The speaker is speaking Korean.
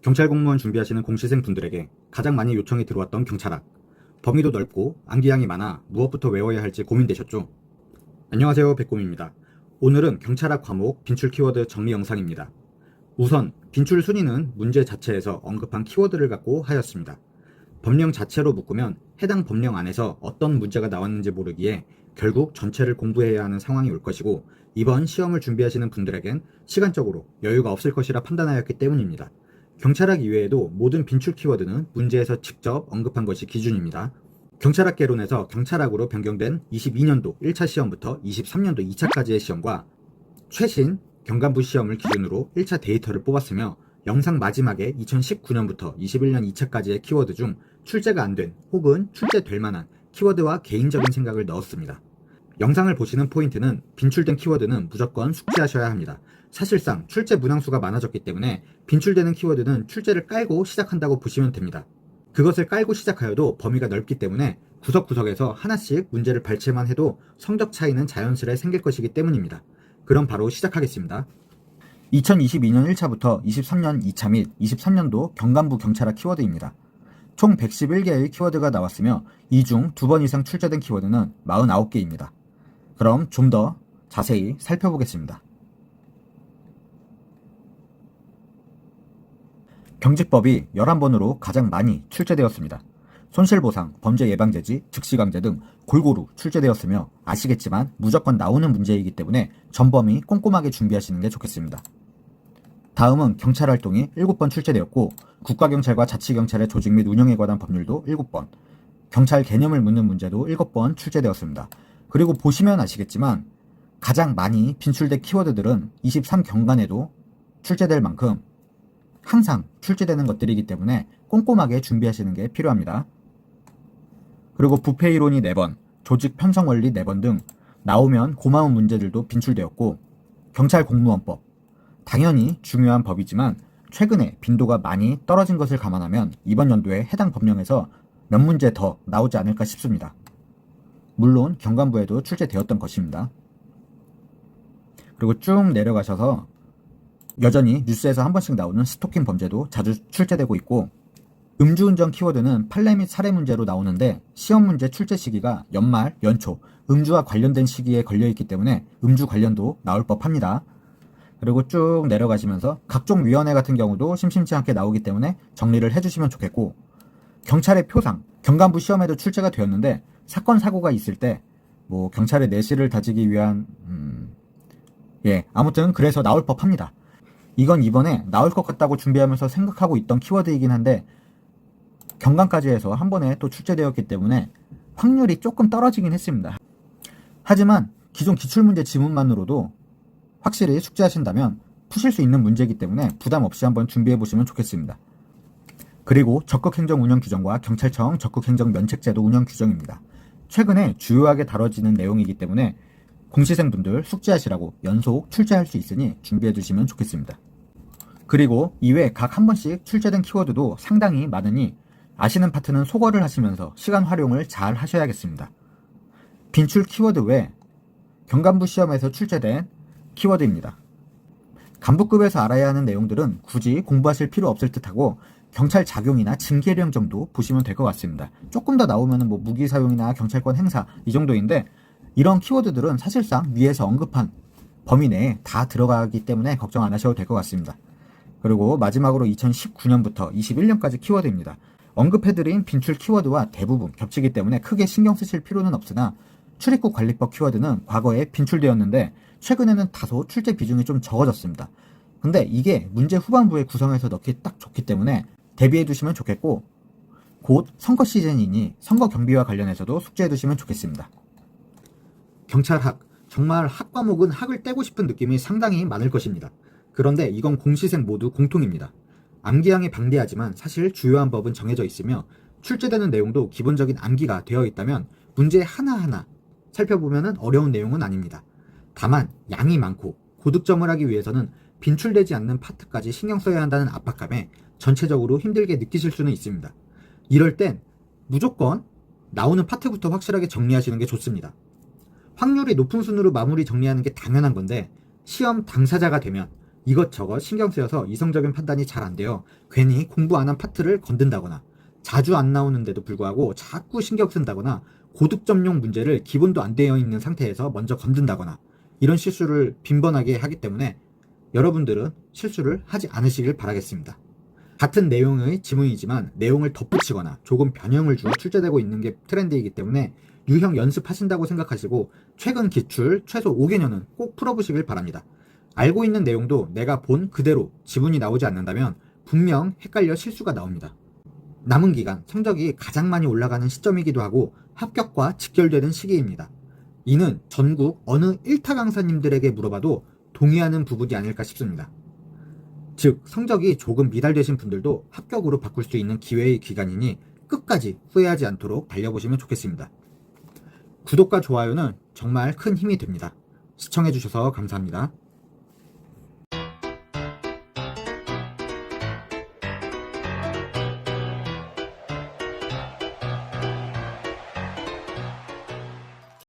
경찰 공무원 준비하시는 공시생 분들에게 가장 많이 요청이 들어왔던 경찰학. 범위도 넓고 암기량이 많아 무엇부터 외워야 할지 고민되셨죠? 안녕하세요, 백곰입니다. 오늘은 경찰학 과목 빈출 키워드 정리 영상입니다. 우선 빈출 순위는 문제 자체에서 언급한 키워드를 갖고 하였습니다. 법령 자체로 묶으면 해당 법령 안에서 어떤 문제가 나왔는지 모르기에 결국 전체를 공부해야 하는 상황이 올 것이고, 이번 시험을 준비하시는 분들에겐 시간적으로 여유가 없을 것이라 판단하였기 때문입니다. 경찰학 이외에도 모든 빈출 키워드는 문제에서 직접 언급한 것이 기준입니다. 경찰학 개론에서 경찰학으로 변경된 22년도 1차 시험부터 23년도 2차까지의 시험과 최신 경관부 시험을 기준으로 1차 데이터를 뽑았으며, 영상 마지막에 2019년부터 21년 2차까지의 키워드 중 출제가 안 된 혹은 출제될 만한 키워드와 개인적인 생각을 넣었습니다. 영상을 보시는 포인트는 빈출된 키워드는 무조건 숙지하셔야 합니다. 사실상 출제 문항수가 많아졌기 때문에 빈출되는 키워드는 출제를 깔고 시작한다고 보시면 됩니다. 그것을 깔고 시작하여도 범위가 넓기 때문에 구석구석에서 하나씩 문제를 발췌만 해도 성적 차이는 자연스레 생길 것이기 때문입니다. 그럼 바로 시작하겠습니다. 2022년 1차부터 23년 2차 및 23년도 경관부 경찰학 키워드입니다. 총 111개의 키워드가 나왔으며 이 중 2번 이상 출제된 키워드는 49개입니다. 그럼 좀 더 자세히 살펴보겠습니다. 경직법이 11번으로 가장 많이 출제되었습니다. 손실보상, 범죄예방제지, 즉시강제 등 골고루 출제되었으며 아시겠지만 무조건 나오는 문제이기 때문에 전범위 꼼꼼하게 준비하시는 게 좋겠습니다. 다음은 경찰활동이 7번 출제되었고, 국가경찰과 자치경찰의 조직 및 운영에 관한 법률도 7번, 경찰 개념을 묻는 문제도 7번 출제되었습니다. 그리고 보시면 아시겠지만 가장 많이 빈출된 키워드들은 23경관에도 출제될 만큼 항상 출제되는 것들이기 때문에 꼼꼼하게 준비하시는 게 필요합니다. 그리고 부패이론이 4번, 조직 편성원리 4번 등 나오면 고마운 문제들도 빈출되었고, 경찰공무원법, 당연히 중요한 법이지만 최근에 빈도가 많이 떨어진 것을 감안하면 이번 연도에 해당 법령에서 몇 문제 더 나오지 않을까 싶습니다. 물론 경관부에도 출제되었던 것입니다. 그리고 쭉 내려가셔서 여전히 뉴스에서 한 번씩 나오는 스토킹 범죄도 자주 출제되고 있고, 음주운전 키워드는 판례 및 사례 문제로 나오는데 시험 문제 출제 시기가 연말, 연초, 음주와 관련된 시기에 걸려있기 때문에 음주 관련도 나올 법합니다. 그리고 쭉 내려가시면서 각종 위원회 같은 경우도 심심치 않게 나오기 때문에 정리를 해주시면 좋겠고, 경찰의 표상, 경관부 시험에도 출제가 되었는데 사건 사고가 있을 때 경찰의 내실을 다지기 위한 아무튼 그래서 나올 법합니다. 이건 이번에 나올 것 같다고 준비하면서 생각하고 있던 키워드이긴 한데 경관까지 해서 한 번에 또 출제되었기 때문에 확률이 조금 떨어지긴 했습니다. 하지만 기존 기출문제 지문만으로도 확실히 숙지하신다면 푸실 수 있는 문제이기 때문에 부담 없이 한번 준비해 보시면 좋겠습니다. 그리고 적극행정운영 규정과 경찰청 적극행정면책제도 운영 규정입니다. 최근에 주요하게 다뤄지는 내용이기 때문에 공시생분들 숙지하시라고 연속 출제할 수 있으니 준비해 두시면 좋겠습니다. 그리고 이외 각 한 번씩 출제된 키워드도 상당히 많으니 아시는 파트는 소거를 하시면서 시간 활용을 잘 하셔야겠습니다. 빈출 키워드 외 경관부 시험에서 출제된 키워드입니다. 간부급에서 알아야 하는 내용들은 굳이 공부하실 필요 없을 듯하고 경찰 작용이나 징계령 정도 보시면 될 것 같습니다. 조금 더 나오면 무기 사용이나 경찰권 행사 이 정도인데 이런 키워드들은 사실상 위에서 언급한 범위 내에 다 들어가기 때문에 걱정 안 하셔도 될 것 같습니다. 그리고 마지막으로 2019년부터 21년까지 키워드입니다. 언급해드린 빈출 키워드와 대부분 겹치기 때문에 크게 신경 쓰실 필요는 없으나 출입국 관리법 키워드는 과거에 빈출되었는데 최근에는 다소 출제 비중이 좀 적어졌습니다. 근데 이게 문제 후반부에 구성해서 넣기 딱 좋기 때문에 대비해 두시면 좋겠고, 곧 선거 시즌이니 선거 경비와 관련해서도 숙지해 두시면 좋겠습니다. 경찰학, 정말 학 과목은 학을 떼고 싶은 느낌이 상당히 많을 것입니다. 그런데 이건 공시생 모두 공통입니다. 암기량이 방대하지만 사실 주요한 법은 정해져 있으며 출제되는 내용도 기본적인 암기가 되어 있다면 문제 하나하나 살펴보면 어려운 내용은 아닙니다. 다만 양이 많고 고득점을 하기 위해서는 빈출되지 않는 파트까지 신경 써야 한다는 압박감에 전체적으로 힘들게 느끼실 수는 있습니다. 이럴 땐 무조건 나오는 파트부터 확실하게 정리하시는 게 좋습니다. 확률이 높은 순으로 마무리 정리하는 게 당연한 건데 시험 당사자가 되면 이것저것 신경 쓰여서 이성적인 판단이 잘 안 돼요. 괜히 공부 안 한 파트를 건든다거나 자주 안 나오는데도 불구하고 자꾸 신경 쓴다거나 고득점용 문제를 기본도 안 되어 있는 상태에서 먼저 건든다거나 이런 실수를 빈번하게 하기 때문에 여러분들은 실수를 하지 않으시길 바라겠습니다. 같은 내용의 지문이지만 내용을 덧붙이거나 조금 변형을 주어 출제되고 있는 게 트렌드이기 때문에 유형 연습하신다고 생각하시고 최근 기출 최소 5개년은 꼭 풀어보시길 바랍니다. 알고 있는 내용도 내가 본 그대로 지문이 나오지 않는다면 분명 헷갈려 실수가 나옵니다. 남은 기간 성적이 가장 많이 올라가는 시점이기도 하고 합격과 직결되는 시기입니다. 이는 전국 어느 1타 강사님들에게 물어봐도 동의하는 부분이 아닐까 싶습니다. 즉 성적이 조금 미달되신 분들도 합격으로 바꿀 수 있는 기회의 기간이니 끝까지 후회하지 않도록 달려보시면 좋겠습니다. 구독과 좋아요는 정말 큰 힘이 됩니다. 시청해주셔서 감사합니다.